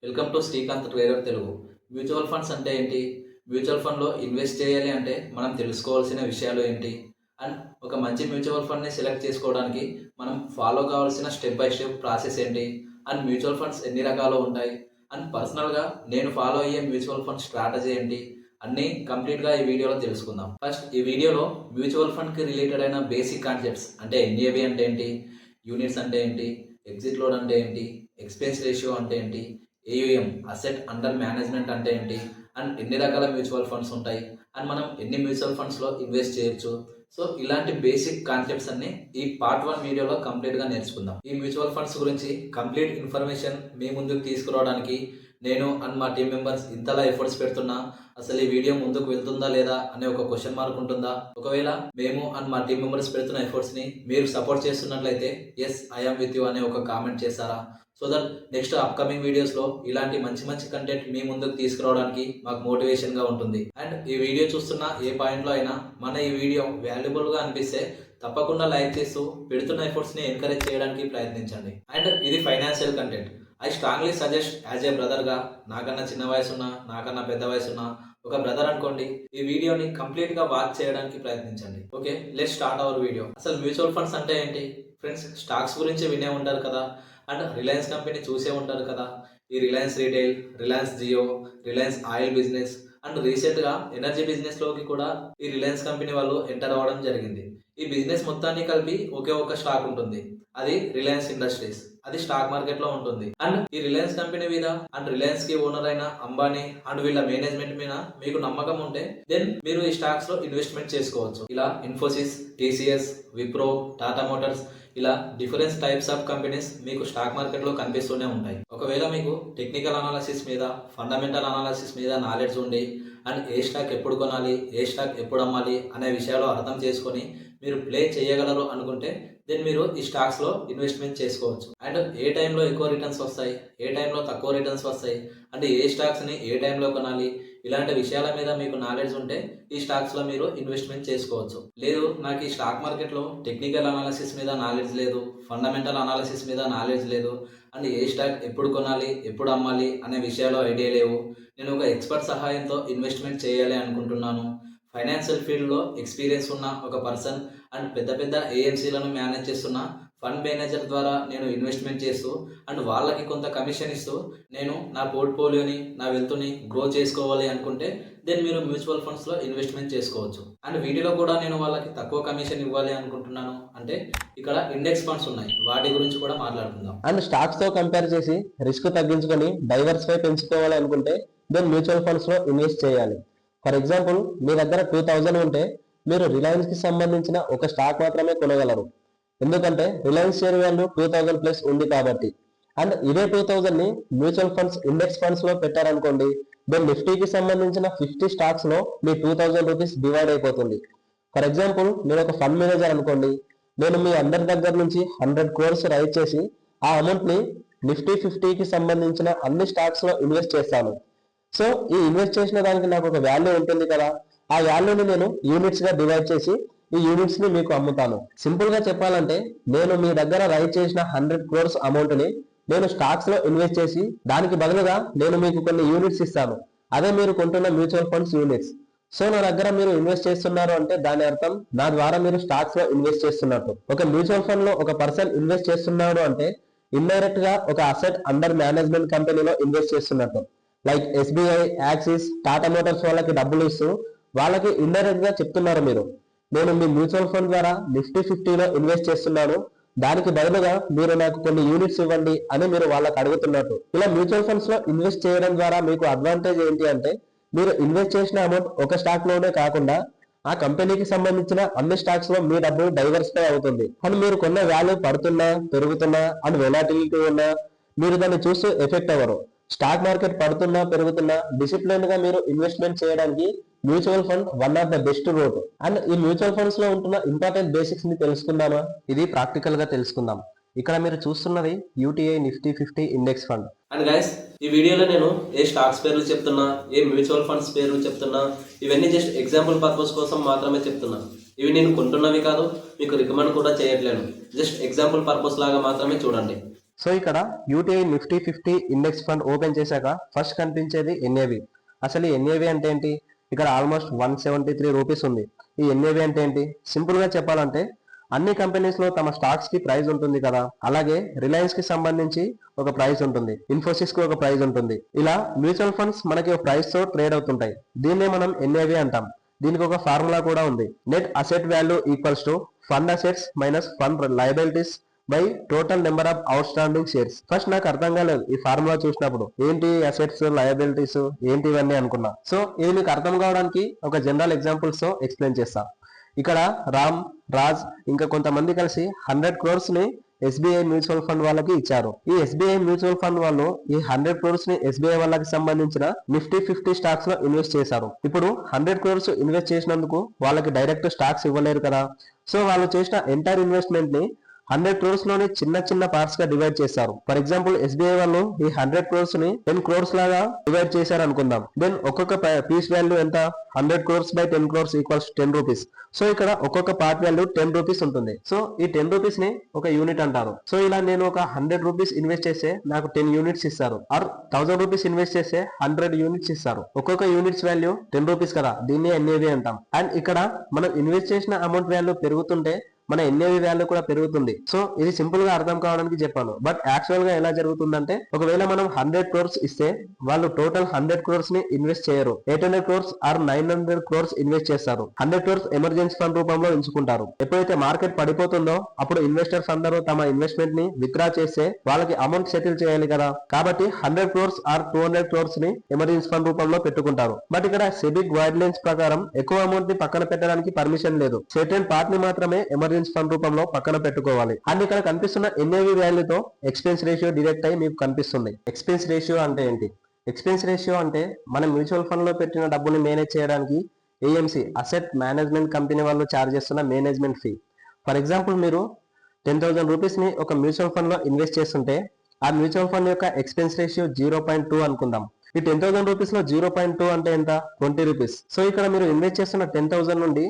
Welcome to Srikanth trader Telugu. Mutual funds అంటే ఏంటి? Mutual ఫండ్‌లో ఇన్వెస్ట్ చేయాలి అంటే మనం తెలుసుకోవాల్సిన విషయాలు ఏంటి? అండ్ ఒక మంచి మ్యూచువల్ ఫండ్‌ని సెలెక్ట్ చేసుకోవడానికి మనం ఫాలో కావాల్సిన స్టెప్ బై స్టెప్ ప్రాసెస్ ఏంటి? అండ్ మ్యూచువల్ ఫండ్స్ ఎన్ని రకాలు ఉంటాయి? అండ్ పర్సనల్‌గా నేను ఫాలో అయ్యే మ్యూచువల్ ఫండ్ స్ట్రాటజీ ఏంటి? అన్నీ కంప్లీట్‌గా ఈ వీడియోలో తెలుసుకుందాం. ఫస్ట్ ఈ వీడియోలో మ్యూచువల్ ఫండ్‌కి రిలేటెడ్ అయిన బేసిక్ కాన్సెప్ట్స్ అంటే ఎన్ఏవి అంటే ఏంటి? యూనిట్స్ అంటే ఏంటి? ఎగ్జిట్ లోడ్ అంటే ఏంటి? ఎక్స్‌పెన్స్ రేషియో అంటే ఏంటి? ఏయుఎం అసెట్ అండర్ మేనేజ్మెంట్ అంటే ఏంటి? అండ్ ఎన్ని రకాల మ్యూచువల్ ఫండ్స్ ఉంటాయి? అండ్ మనం ఎన్ని మ్యూచువల్ ఫండ్స్లో ఇన్వెస్ట్ చేయొచ్చు? సో ఇలాంటి బేసిక్ కాన్సెప్ట్స్ అన్ని ఈ పార్ట్ 1 వీడియోలో కంప్లీట్గా నేర్చుకుందాం. ఈ మ్యూచువల్ ఫండ్స్ గురించి కంప్లీట్ ఇన్ఫర్మేషన్ మీ ముందుకు తీసుకురావడానికి నేను అండ్ మా టీం మెంబర్స్ ఇంతలా ఎఫర్ట్స్ పెడుతున్నా అసలు ఈ వీడియో ముందుకు వెళ్తుందా లేదా అనే ఒక క్వశ్చన్ మార్క్ ఉంటుందా? ఒకవేళ మేము అండ్ మా టీం మెంబర్స్ పెడుతున్న ఎఫర్ట్స్ని మీరు సపోర్ట్ చేస్తున్నట్లయితే ఎస్ ఐఎమ్ విత్ యూ అనే ఒక కామెంట్ చేస్తారా? సో దట్ నెక్స్ట్ అప్కమింగ్ వీడియోస్లో ఇలాంటి మంచి మంచి కంటెంట్ మీ ముందుకు తీసుకురావడానికి మాకు మోటివేషన్గా ఉంటుంది. అండ్ ఈ వీడియో చూస్తున్న ఏ పాయింట్లో అయినా మన ఈ వీడియో వాల్యుబుల్గా అనిపిస్తే తప్పకుండా లైక్ చేస్తూ పెడుతున్న ఎఫర్ట్స్ని ఎంకరేజ్ చేయడానికి ప్రయత్నించండి. అండ్ ఇది financial content. I strongly suggest as a బ్రదర్గా, నాకన్నా చిన్న వయసున్న నాకన్నా పెద్ద వయసున్న ఒక బ్రదర్ అనుకోండి, ఈ వీడియోని కంప్లీట్గా వాచ్ చేయడానికి ప్రయత్నించండి. Okay, let's start our video. అసలు మ్యూచువల్ ఫండ్స్ అంటే ఏంటి? ఫ్రెండ్స్, స్టాక్స్ గురించి వినే ఉంటారు కదా, అండ్ రిలయన్స్ కంపెనీ చూసే ఉంటారు కదా. ఈ Reliance retail, Reliance Jio, Reliance oil business and రీసెంట్గా ఎనర్జీ బిజినెస్లోకి కూడా ఈ రిలయన్స్ కంపెనీ వాళ్ళు ఎంటర్ అవ్వడం జరిగింది. ఈ బిజినెస్ మొత్తాన్ని కలిపి ఒకే ఒక స్టాక్ ఉంటుంది, అది రిలయన్స్ ఇండస్ట్రీస్. అది స్టాక్ మార్కెట్ లో ఉంటుంది. అండ్ ఈ రిలయన్స్ కంపెనీ మీద అండ్ రిలయన్స్ కి ఓనర్ అయిన అంబానీ అండ్ వీళ్ళ మేనేజ్మెంట్ మీద మీకు నమ్మకం ఉంటే దెన్ మీరు ఈ స్టాక్స్ లో ఇన్వెస్ట్మెంట్ చేసుకోవచ్చు. ఇలా ఇన్ఫోసిస్, టీసీఎస్, విప్రో, టాటా మోటార్స్ ఇలా డిఫరెన్స్ టైప్స్ ఆఫ్ కంపెనీస్ మీకు స్టాక్ మార్కెట్ లో కనిపిస్తూనే ఉంటాయి. ఒకవేళ మీకు టెక్నికల్ అనాలిసిస్ మీద, ఫండమెంటల్ అనాలిసిస్ మీద నాలెడ్జ్ ఉండి అండ్ ఏ స్టాక్ ఎప్పుడు కొనాలి, ఏ స్టాక్ ఎప్పుడు అమ్మాలి అనే విషయాలు అర్థం చేసుకొని మీరు ప్లే చేయగలరు అనుకుంటే దెన్ మీరు ఈ స్టాక్స్లో ఇన్వెస్ట్మెంట్ చేసుకోవచ్చు. అండ్ ఏ టైంలో ఎక్కువ రిటర్న్స్ వస్తాయి, ఏ టైంలో తక్కువ రిటర్న్స్ వస్తాయి, అంటే ఏ స్టాక్స్ని ఏ టైంలో కొనాలి, ఇలాంటి విషయాల మీద మీకు నాలెడ్జ్ ఉంటే ఈ స్టాక్స్లో మీరు ఇన్వెస్ట్మెంట్ చేసుకోవచ్చు. లేదు నాకు ఈ స్టాక్ మార్కెట్లో టెక్నికల్ అనాలిసిస్ మీద నాలెడ్జ్ లేదు, ఫండమెంటల్ అనాలిసిస్ మీద నాలెడ్జ్ లేదు, అండ్ ఏ స్టాక్ ఎప్పుడు కొనాలి, ఎప్పుడు అమ్మాలి అనే విషయాలు ఐడియా లేవు, నేను ఒక ఎక్స్పర్ట్ సహాయంతో ఇన్వెస్ట్మెంట్ చేయాలి అనుకుంటున్నాను, ఫైనాన్షియల్ ఫీల్డ్లో ఎక్స్పీరియన్స్ ఉన్న ఒక పర్సన్ అండ్ పెద్ద పెద్ద ఏఎంసీలను మేనేజ్ చేస్తున్న ఫండ్ మేనేజర్ ద్వారా నేను ఇన్వెస్ట్మెంట్ చేస్తూ అండ్ వాళ్ళకి కొంత కమిషన్ ఇస్తూ నేను నా పోర్ట్ఫోలియోని, నా వెల్త్ని గ్రో చేసుకోవాలి అనుకుంటే దెన్ మీరు మ్యూచువల్ ఫండ్స్లో ఇన్వెస్ట్మెంట్ చేసుకోవచ్చు. అండ్ వీటిలో కూడా నేను వాళ్ళకి తక్కువ కమిషన్ ఇవ్వాలి అనుకుంటున్నాను అంటే ఇక్కడ ఇండెక్స్ ఫండ్స్ ఉన్నాయి, వాటి గురించి కూడా మాట్లాడుకుందాం. అండ్ స్టాక్స్ తో కంపేర్ చేసి రిస్క్ తగ్గించుకొని డైవర్సిఫై పెంచుకోవాలి అనుకుంటే దెన్ మ్యూచువల్ ఫండ్స్ లో ఇన్వెస్ట్ చేయాలి. ఫర్ ఎగ్జాంపుల్, మీ దగ్గర 2000 ఉంటే మీరు రిలయన్స్ కి సంబంధించిన ఒక స్టాక్ మాత్రమే కొనగలరు, ఎందుకంటే రిలయన్స్ షేర్ వాల్యూ 2000 ప్లస్ ఉంది కాబట్టి. అండ్ ఇదే 2000 ని మ్యూచువల్ ఫండ్స్ ఇండెక్స్ ఫండ్స్ లో పెట్టారనుకోండి, దెన్ నిఫ్టీకి సంబంధించిన 50 స్టాక్స్ లో మీ 2000 రూపీస్ డివైడ్ అయిపోతుంది. ఫర్ ఎగ్జాంపుల్, మీరు ఒక ఫండ్ మేనేజర్ అనుకోండి, నేను మీ అందరి దగ్గర నుంచి 100 crores రైజ్ చేసి ఆ అమౌంట్ ని నిఫ్టీ 50కి సంబంధించిన అన్ని స్టాక్స్ లో ఇన్వెస్ట్ చేస్తాను. సో ఈ ఇన్వెస్ట్ చేసిన దానికి నాకు ఒక వాల్యూ ఉంటుంది కదా, ఆ వాల్యూని నేను యూనిట్స్ గా డివైడ్ చేసి ఈ యూనిట్స్ ని మీకు అమ్ముతాను. సింపుల్ గా చెప్పాలంటే నేను మీ దగ్గర రైజ్ చేసిన 100 crores అమౌంట్ ని నేను స్టాక్స్ లో ఇన్వెస్ట్ చేసి దానికి బదులుగా నేను మీకు కొన్ని యూనిట్స్ ఇస్తాను, అదే మీరు కొంటున్న మ్యూచువల్ ఫండ్స్ యూనిట్స్. సో నా దగ్గర మీరు ఇన్వెస్ట్ చేస్తున్నారు అంటే దాని అర్థం నా ద్వారా మీరు స్టాక్స్ లో ఇన్వెస్ట్ చేస్తున్నట్టు. ఒక మ్యూచువల్ ఫండ్ లో ఒక పర్సన్ ఇన్వెస్ట్ చేస్తున్నాడు అంటే ఇండైరెక్ట్ గా ఒక అసెట్ అండర్ మేనేజ్మెంట్ కంపెనీలో ఇన్వెస్ట్ చేస్తున్నట్టు. Like SBI, axis, Tata Motors వాళ్ళకి డబ్బులు ఇస్తూ వాళ్ళకి ఇండైరెక్ట్ గా చెప్తున్నారు మీరు, నేను మీ మ్యూచువల్ ఫండ్ ద్వారా నిఫ్టీ 50లో ఇన్వెస్ట్ చేస్తున్నాను, దానికి బదులుగా మీరు నాకు కొన్ని యూనిట్స్ ఇవ్వండి అని మీరు వాళ్ళకి అడుగుతున్నట్టు. ఇలా మ్యూచువల్ ఫండ్స్ లో ఇన్వెస్ట్ చేయడం ద్వారా మీకు అడ్వాంటేజ్ ఏంటి అంటే మీరు ఇన్వెస్ట్ చేసిన అమౌంట్ ఒక స్టాక్ లోనే కాకుండా ఆ కంపెనీకి సంబంధించిన అన్ని స్టాక్స్ లో మీ డబ్బు డైవర్సిఫై అవుతుంది. అండ్ మీరు కొన్న వాల్యూ పడుతున్నా పెరుగుతున్నా అండ్ వెలాటిలిటీ ఉన్నా మీరు దాన్ని చూస్తూ ఎఫెక్ట్ అవ్వరు. స్టాక్ మార్కెట్ పడుతున్నా పెరుగుతున్నా డిసిప్లిన్ గా మీరు ఇన్వెస్ట్మెంట్ చేయడానికి mutual fund one of the best route. And ఈ మ్యూచువల్ ఫండ్స్ లో ఉంటున్న ఇంపార్టెంట్ బేసిక్స్ ని తెలుసుకుందామా? ఇది ప్రాక్టికల్ గా తెలుసుకుందాం. ఇక్కడ మీరు చూస్తున్నది UTI Nifty 50 index fund. And guys, ఈ వీడియోలో నేను ఏ స్టాక్స్ పేర్లు చెప్తున్నా, ఏ మ్యూచువల్ ఫండ్స్ పేర్లు చెప్తున్నా, ఇవన్నీ జస్ట్ ఎగ్జాంపుల్ పర్పస్ కోసం మాత్రమే చెప్తున్నా. ఇవి నేను కొంటున్నవి కాదు, మీకు రికమెండ్ కూడా చేయట్లేను, జస్ట్ ఎగ్జాంపుల్ పర్పస్ లాగా మాత్రమే చూడండి. సో ఇక్కడ UTI Nifty 50 index fund open చేశాక ఫస్ట్ కనిపించేది ఎన్ఏవి. అసలు ఈ ఎన్ఏవి అంటే ఏంటి? ఇక్కడ ఆల్మోస్ట్ 173 రూపీస్ ఉంది. ఈ ఎన్ఏవి అంటే ఏంటి? సింపుల్ గా చెప్పాలంటే అన్ని కంపెనీస్ లో తమ స్టాక్స్ కి ప్రైస్ ఉంటుంది కదా, అలాగే రిలయన్స్ కి సంబంధించి ఒక ప్రైస్ ఉంటుంది, ఇన్ఫోసిస్ కి ఒక ప్రైస్ ఉంటుంది. ఇలా మ్యూచువల్ ఫండ్స్ మనకి ఒక ప్రైస్ తో ట్రేడ్ అవుతుంటాయి. దీన్నే మనం ఎన్ఏవి అంటాం. దీనికి ఒక ఫార్ములా కూడా ఉంది. Net asset value equals to fund assets minus fund liabilities by total number of out standing shares. First నాకు అర్థం కాలేదు ఈ ఫార్ములా చూసినప్పుడు, ఏంటి అసెట్స్ లయబిలిటీస్ ఏంటి ఇవన్నీ అనుకున్నా. సో ఇది మీకు అర్థం కావడానికి ఒక జనరల్ ఎగ్జాంపుల్స్ తో ఎక్స్ప్లెయిన్ చేస్తా. ఇక్కడ రామ్, రాజ్ ఇంకా కొంతమంది కలిసి 100 crores ని ఎస్బీఐ మ్యూచువల్ ఫండ్ వాళ్ళకి ఇచ్చారు. ఈ ఎస్బీఐ మ్యూచువల్ ఫండ్ వాళ్ళు ఈ 100 crores ని ఎస్బీఐ వాళ్ళకి సంబంధించిన నిఫ్టీ 50 స్టాక్స్ లో ఇన్వెస్ట్ చేశారు. ఇప్పుడు 100 crores ఇన్వెస్ట్ చేసినందుకు వాళ్ళకి డైరెక్ట్ స్టాక్స్ ఇవ్వలేరు కదా. సో వాళ్ళు చేసిన ఎంటైర్ ఇన్వెస్ట్మెంట్ ని 100 crores లోని చిన్న చిన్న పార్ట్స్ గా డివైడ్ చేశారు. ఫర్ ఎగ్జాంపుల్ ఎస్బీఐ వాళ్ళు ఈ 100 crores ని 10 crores లాగా డివైడ్ చేశారు అనుకుందాం. దెన్ ఒక్కొక్క పీస్ వాల్యూ ఎంత? 100 crores by 10 crores equals 10 rupees. So ఇక్కడ ఒక్కొక్క పార్ట్ వాల్యూ 10 రూపీస్ ఉంటుంది. సో ఈ 10 రూపీస్ ని ఒక యూనిట్ అంటారు. సో ఇలా నేను ఒక 100 రూపీస్ ఇన్వెస్ట్ చేస్తే నాకు 10 యూనిట్స్ ఇస్తారు. ఆర్ 1000 రూపీస్ ఇన్వెస్ట్ చేస్తే 100 యూనిట్స్ ఇస్తారు. ఒక్కొక్క యూనిట్స్ వాల్యూ 10 రూపీస్ కదా, దీన్ని ఎన్ఏవి అంటాం. అండ్ ఇక్కడ మనం ఇన్వెస్ట్ చేసిన అమౌంట్ వాల్యూ పెరుగుతుంటే మన ఎన్ఏవి వాల్యూ కూడా పెరుగుతుంది. సో ఇది సింపుల్ గా అర్థం కావడానికి చెప్పాను. బట్ యాక్చువల్ గా ఎలా జరుగుతుందంటే ఒకవేళ మనం 100 crores ఇస్తే వాళ్ళు టోటల్ 100 crores ని ఇన్వెస్ట్ చేయరు. 800 crores ఆర్ 900 crores ఇన్వెస్ట్ చేస్తారు. 100 crores ఎమర్జెన్సీ ఫండ్ రూపంలో ఉంచుకుంటారు. ఎప్పుడైతే మార్కెట్ పడిపోతుందో అప్పుడు ఇన్వెస్టర్స్ అందరూ తమ ఇన్వెస్ట్మెంట్ ని విత్డ్రా చేస్తే వాళ్ళకి అమౌంట్ సెటిల్ చేయాలి కదా. కాబట్టి 100 crores ఆర్ 200 crores ని ఎమర్జెన్సీ ఫండ్ రూపంలో పెట్టుకుంటారు. బట్ ఇక్కడ సెబీ గైడ్ లైన్స్ ప్రకారం ఎక్కువ అమౌంట్ ని పక్కన పెట్టడానికి పర్మిషన్ లేదు. సర్టెన్ పార్ట్ ని మాత్రమే ఎమర్జెన్సీ ఫండ్ రూపంలో పక్కన పెట్టుకోవాలి. అండ్ ఇక్కడ కనిపిస్తున్న ఎన్ఏవి వాల్యూతో ఎక్స్పెన్స్ రేషియో డిడక్ట్ అయి మీకు కనిపిస్తుంది. ఎక్స్పెన్స్ రేషియో అంటే ఏంటి? ఎక్స్పెన్స్ రేషియో అంటే మనం మ్యూచువల్ ఫండ్ లో పెట్టిన డబ్బుని మేనేజ్ చేయడానికి ఏఎంసీ అసెట్ మేనేజ్మెంట్ కంపెనీ వాళ్ళు చార్జ్ చేస్తున్న మేనేజ్మెంట్ ఫీ. ఫర్ ఎగ్జాంపుల్ మీరు 10,000 రూపీస్ ని ఒక మ్యూచువల్ ఫండ్ లో ఇన్వెస్ట్ చేస్తుంటే ఆ మ్యూచువల్ ఫండ్ యొక్క ఎక్స్పెన్స్ రేషియో 0.2 అనుకుందాం. ఈ 10,000 రూపీస్ లో 0.2 అంటే ఎంత? 20 రూపీస్. సో ఇక్కడ మీరు ఇన్వెస్ట్ చేస్తున్న 10,000 నుండి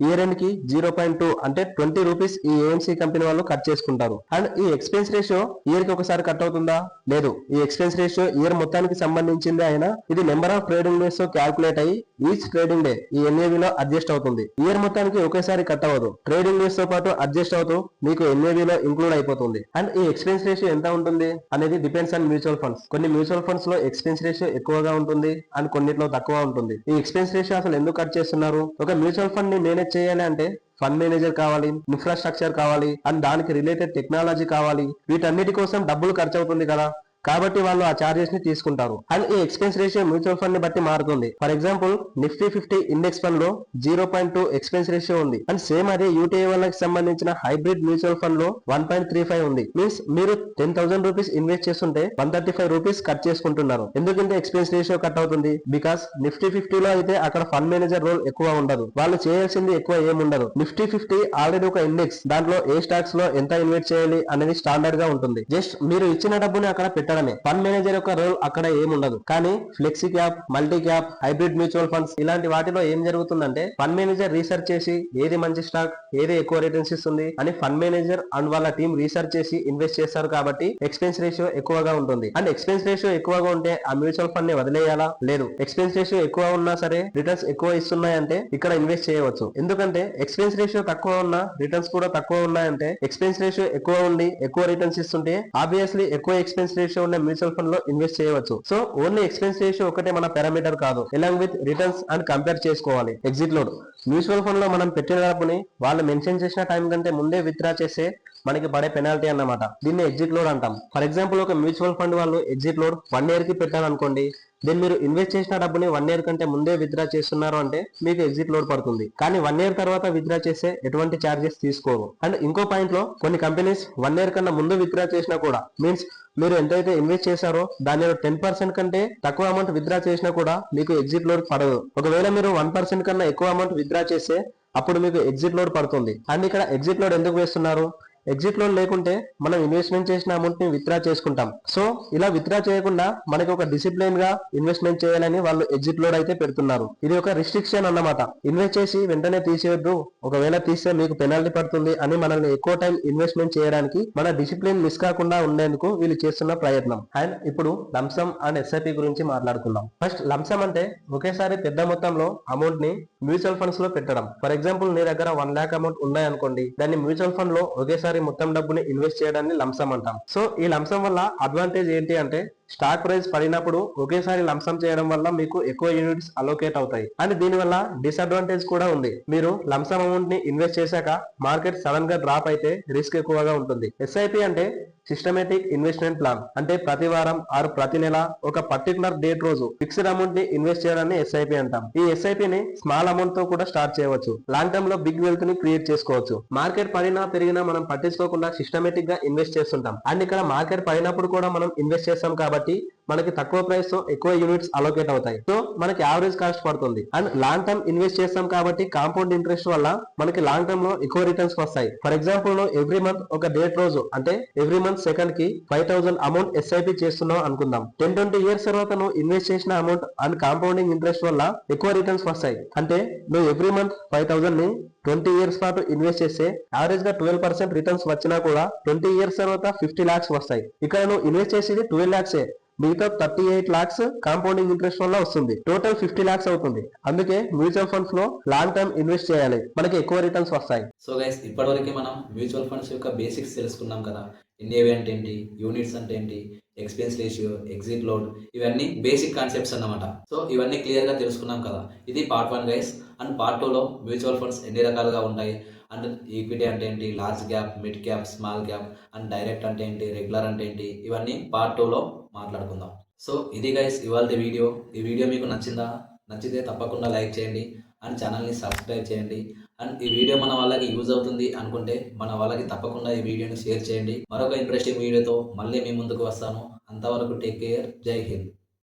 ఇయర్ ఎండ్ కి 0.2 అంటే 20 రూపీస్ ఈ ఏఎంసీ కంపెనీ వాళ్ళు కట్ చేసుకుంటారు. అండ్ ఈ ఎక్స్పెన్స్ రేషియో ఇయర్ కి ఒకసారి కట్ అవుతుందా? లేదు. ఈ ఎక్స్పెన్స్ రేషియో ఇయర్ మొత్తానికి సంబంధించింది అయినా ఇది నెంబర్ ఆఫ్ ట్రేడింగ్ డేస్ తో క్యాల్కులేట్ అయ్యి ఈచ్ ట్రేడింగ్ డే ఈ ఎన్ఏవి లో అడ్జస్ట్ అవుతుంది. ఇయర్ మొత్తానికి ఒకేసారి కట్ అవ్వదు. ట్రేడింగ్ డేస్ తో పాటు అడ్జస్ట్ అవుతూ మీకు ఎన్ఏవి లో ఇంక్లూడ్ అయిపోతుంది. అండ్ ఈ ఎక్స్పెన్స్ రేషియో ఎంత ఉంటుంది అనేది డిపెండ్స్ ఆన్ మ్యూచువల్ ఫండ్స్. కొన్ని మ్యూచువల్ ఫండ్స్ లో ఎక్స్పెన్స్ రేషియో ఎక్కువగా ఉంటుంది అండ్ కొన్నిట్లో తక్కువ ఉంటుంది. ఈ ఎక్స్పెన్స్ రేషియో అసలు ఎందుకు కట్ చేస్తున్నారు? ఒక మ్యూచువల్ ఫండ్ ని మేనేజ్ చేయాలి అంటే ఫండ్ మేనేజర్ కావాలి, ఇన్ఫ్రాస్ట్రక్చర్ కావాలి అండ్ దానికి రిలేటెడ్ టెక్నాలజీ కావాలి. వీటన్నిటి కోసం డబ్బులు ఖర్చు అవుతుంది కదా, కాబట్టి వాళ్ళు ఆ చార్జెస్ ని తీసుకుంటారు. అండ్ ఈ ఎక్స్పెన్స్ రేషియో మ్యూచువల్ ఫండ్ ని బట్టి మారుతుంది. For example Nifty 50 index fund లో 0.2 ఎక్స్పెన్స్ రేషియో ఉంది. అండ్ సేమ్ అదే యూటీఐ వాళ్ళకి సంబంధించిన హైబ్రిడ్ మ్యూచువల్ ఫండ్ లో 1.35 ఉంది. మీన్స్ మీరు 10,000 రూపీస్ ఇన్వెస్ట్ చేస్తుంటే 135 రూపీస్ కట్ చేసుకుంటున్నారు. ఎందుకంటే ఎక్స్పెన్స్ రేషియో కట్ అవుతుంది? బికాస్ నిఫ్టీ 50 లో అయితే అక్కడ ఫండ్ మేనేజర్ రోల్ ఎక్కువ ఉండదు. వాళ్ళు చేయాల్సింది ఎక్కువ ఏముండదు. నిఫ్టీ 50 ఆల్రెడీ ఒక ఇండెక్స్, దాంట్లో ఏ స్టాక్స్ లో ఎంత ఇన్వెస్ట్ చేయాలి అనేది స్టాండర్డ్ గా ఉంటుంది. జస్ట్ మీరు ఇచ్చిన డబ్బుని అక్కడ పెట్టడమే. ఫండ్ మేనేజర్ యొక్క రోల్ అక్కడ ఏముండదు. కానీ flexi cap, multi cap, hybrid mutual funds ఇలాంటి వాటిలో ఏం జరుగుతుందంటే ఫండ్ మేనేజర్ రీసెర్చ్ చేసి ఏది మంచి స్టాక్, ఏది ఎక్కువ రిటర్న్స్ ఇస్తుంది అని ఫండ్ మేనేజర్ అండ్ వాళ్ళ టీం రీసెర్చ్ చేసి ఇన్వెస్ట్ చేస్తారు. కాబట్టి ఎక్స్పెన్స్ రేషియో ఎక్కువగా ఉంటుంది. అండ్ ఎక్స్పెన్స్ రేషియో ఎక్కువగా ఉంటే ఆ మ్యూచువల్ ఫండ్ ని వదిలేయాలా? లేదు. ఎక్స్పెన్స్ రేషియో ఎక్కువ ఉన్నా సరే రిటర్న్స్ ఎక్కువ ఇస్తున్నాయంటే ఇక్కడ ఇన్వెస్ట్ చేయవచ్చు. ఎందుకంటే ఎక్స్పెన్స్ రేషియో తక్కువ ఉన్నా రిటర్న్స్ కూడా తక్కువ ఉన్నాయంటే ఎక్స్పెన్స్ రేషియో ఎక్కువ ఉండి ఎక్కువ రిటర్న్స్ ఇస్తుంటే ఆబ్వియస్లీ ఎక్కువ ఎక్స్పెన్స్ రేషియో ఉన్న మ్యూచువల్ ఫండ్ లో ఇన్వెస్ట్ చేయవచ్చు. సో ఓన్లీ ఎక్స్పెన్స్ రేషియో ఒకటే మన పారామీటర్ కాదు, along with returns and compare చేసుకోవాలి. ఎగ్జిట్ లోడ్ మ్యూచువల్ ఫండ్ లో మనం పెట్టిన డబ్బుని వాళ్ళు మెన్షన్ చేసిన టైం కంటే ముందే విత్డ్రా చేస్తే మనకి పడే పెనాల్టీ అన్నమాట. దీన్ని ఎగ్జిట్ లోడ్ అంటాం. ఫర్ ఎగ్జాంపుల్ ఒక మ్యూచువల్ ఫండ్ వాళ్ళు ఎగ్జిట్ లోడ్ 1 year కి పెట్టారనుకోండి. దెన్ మీరు ఇన్వెస్ట్ చేసిన డబ్బుని 1 year కంటే ముందే విత్డ్రా చేస్తున్నారు అంటే మీకు ఎగ్జిట్ లోడ్ పడుతుంది. కానీ 1 year తర్వాత విత్డ్రా చేస్తే ఎటువంటి చార్జెస్ తీసుకోరు. అండ్ ఇంకో పాయింట్ లో కొన్ని కంపెనీస్ 1 year కన్నా ముందు విత్డ్రా చేసినా కూడా, మీన్స్ మీరు ఎంతైతే ఇన్వెస్ట్ చేశారో దానిలో 10% కంటే తక్కువ అమౌంట్ విత్డ్రా చేసినా కూడా మీకు ఎగ్జిట్ లోడ్ పడదు. ఒకవేళ మీరు 1% కన్నా ఎక్కువ అమౌంట్ విత్డ్రా చేస్తే అప్పుడు మీకు ఎగ్జిట్ లోడ్ పడుతుంది. అండ్ ఇక్కడ ఎగ్జిట్ లోడ్ ఎందుకు వేస్తున్నారు? ఎగ్జిట్ లోన్ లేకుంటే మనం ఇన్వెస్ట్మెంట్ చేసిన అమౌంట్ ని విత్డ్రా చేసుకుంటాం. సో ఇలా విత్డ్రా చేయకుండా మనకి ఒక డిసిప్లిన్ గా ఇన్వెస్ట్మెంట్ చేయాలని వాళ్ళు ఎగ్జిట్ లోడ్ అయితే పెడుతున్నారు. ఇది ఒక రిస్ట్రిక్షన్ అన్నమాట. ఇన్వెస్ట్ చేసి వెంటనే తీసేయొద్దు, ఒకవేళ తీస్తే మీకు పెనాల్టీ పడుతుంది అని మనల్ని ఎక్కువ టైం ఇన్వెస్ట్మెంట్ చేయడానికి, మన డిసిప్లిన్ మిస్ కాకుండా ఉండేందుకు వీళ్ళు చేస్తున్న ప్రయత్నం. అండ్ ఇప్పుడు లంసమ్ అండ్ ఎస్ఐపి గురించి మాట్లాడుకుందాం. ఫస్ట్ లంసమ్ అంటే ఒకేసారి పెద్ద మొత్తంలో అమౌంట్ ని మ్యూచువల్ ఫండ్స్ లో పెట్టడం. ఫర్ ఎగ్జాంపుల్ నీ దగ్గర 1 lakh అమౌంట్ ఉన్నాయనుకోండి, దాన్ని మ్యూచువల్ ఫండ్ లో ఒకేసారి మొత్తం డబ్బుని ఇన్వెస్ట్ చేయడాన్ని లంసమ్ అంటాం. సో ఈ లంసమ్ వల్ల అడ్వాంటేజ్ ఏంటి అంటే స్టాక్ ప్రైస్ పడినప్పుడు ఒకేసారి లంసమ్ చేయడం వల్ల మీకు ఎక్కువ యూనిట్స్ అలోకేట్ అవుతాయి. అండ్ దీనివల్ల డిసడ్వాంటేజ్ కూడా ఉంది. మీరు లంసమ్ అమౌంట్ ని ఇన్వెస్ట్ చేశాక మార్కెట్ సడన్ గా డ్రాప్ అయితే రిస్క్ ఎక్కువగా ఉంటుంది. ఎస్ఐపి అంటే సిస్టమేటిక్ ఇన్వెస్ట్మెంట్ ప్లాన్. అంటే ప్రతి వారం ఆరు ప్రతి నెల ఒక పర్టికులర్ డేట్ రోజు ఫిక్స్డ్ అమౌంట్ ని ఇన్వెస్ట్ చేయడాన్ని ఎస్ఐపి అంటాం. ఈ ఎస్ఐపిని స్మాల్ అమౌంట్ తో కూడా స్టార్ట్ చేయవచ్చు. లాంగ్ టర్మ్ లో బిగ్ వెల్త్ ని క్రియేట్ చేసుకోవచ్చు. మార్కెట్ పడినా పెరిగినా మనం పట్టించుకోకుండా సిస్టమేటిక్ గా ఇన్వెస్ట్ చేస్తుంటాం. అండ్ ఇక్కడ మార్కెట్ పడినప్పుడు కూడా మనం ఇన్వెస్ట్ చేస్తాం కాబట్టి మనకి తక్కువ ప్రైస్ తో ఎక్కువ యూనిట్స్ అలోకేట్ అవుతాయి. సో మనకి యావరేజ్ కాస్ట్ పడుతుంది. అండ్ లాంగ్ టర్మ్ ఇన్వెస్ట్ చేస్తాం కాబట్టి కాంపౌండ్ ఇంట్రెస్ట్ వల్ల మనకి లాంగ్ టర్మ్ లో ఎక్కువ రిటర్న్స్ వస్తాయి. ఫర్ ఎగ్జాంపుల్ నువ్వు ఎవ్రీ మంత్ ఒక డేట్ రోజు అంటే ఎవ్రీ మంత్ సెకండ్ కి 5,000 అమౌంట్ ఎస్ఐపి చేస్తున్నావు అనుకుందాం. 10-20 years తర్వాత నువ్వు ఇన్వెస్ట్ చేసిన అమౌంట్ అండ్ కాంపౌండింగ్ ఇంట్రెస్ట్ వల్ల ఎక్కువ రిటర్న్స్ వస్తాయి. అంటే నువ్వు ఎవ్రీ మంత్ 5,000 ని 20 years పాటు ఇన్వెస్ట్ చేస్తే యావరేజ్ గా 12% రిటర్న్స్ వచ్చినా కూడా 20 years తర్వాత 50 lakhs వస్తాయి. ఇక్కడ నువ్వు ఇన్వెస్ట్ చేసేది 12 lakhs, మిగతా 38 lakhs కాంపౌండింగ్ ఇంట్రెస్ట్ వల్ల వస్తుంది. టోటల్ 50 lakhs అవుతుంది. అందుకే మ్యూచువల్ ఫండ్స్ లో లాంగ్ టర్మ్ ఇన్వెస్ట్ చేయాలి, మనకి ఎక్కువ రిటర్న్స్ వస్తాయి. సో గైస్, ఇప్పటివరకు మనం మ్యూచువల్ ఫండ్స్ యొక్క బేసిక్స్ తెలుసుకున్నాం కదా. ఎన్ఏవి అంటే ఏంటి, యూనిట్స్ అంటే ఏంటి, ఎక్స్పెన్స్ రేషియో, ఎగ్జిట్ లోడ్, ఇవన్నీ బేసిక్ కాన్సెప్ట్స్ అన్నమాట. సో ఇవన్నీ క్లియర్గా తెలుసుకున్నాం కదా. ఇది పార్ట్ 1 గైస్. అండ్ పార్ట్ 2లో మ్యూచువల్ ఫండ్స్ ఎన్ని రకాలుగా ఉంటాయి, అండ్ ఈక్విటీ అంటే ఏంటి, large cap, mid cap, small cap, and direct అంటే ఏంటి, రెగ్యులర్ అంటే ఏంటి, ఇవన్నీ పార్ట్ 2లో మాట్లాడుకుందాం. సో ఇది గైస్ ఇవాళ వీడియో. ఈ వీడియో మీకు నచ్చిందా? నచ్చితే తప్పకుండా లైక్ చేయండి అండ్ ఛానల్ని సబ్స్క్రైబ్ చేయండి. అండ్ ఈ వీడియో మన వాళ్ళకి యూజ్ అవుతుంది అనుకుంటే మన వాళ్ళకి తప్పకుండా ఈ వీడియోని షేర్ చేయండి. మరొక ఇంట్రెస్టింగ్ వీడియోతో మళ్ళీ మీ ముందుకు వస్తాను. అంతవరకు టేక్ కేర్. జై హింద్.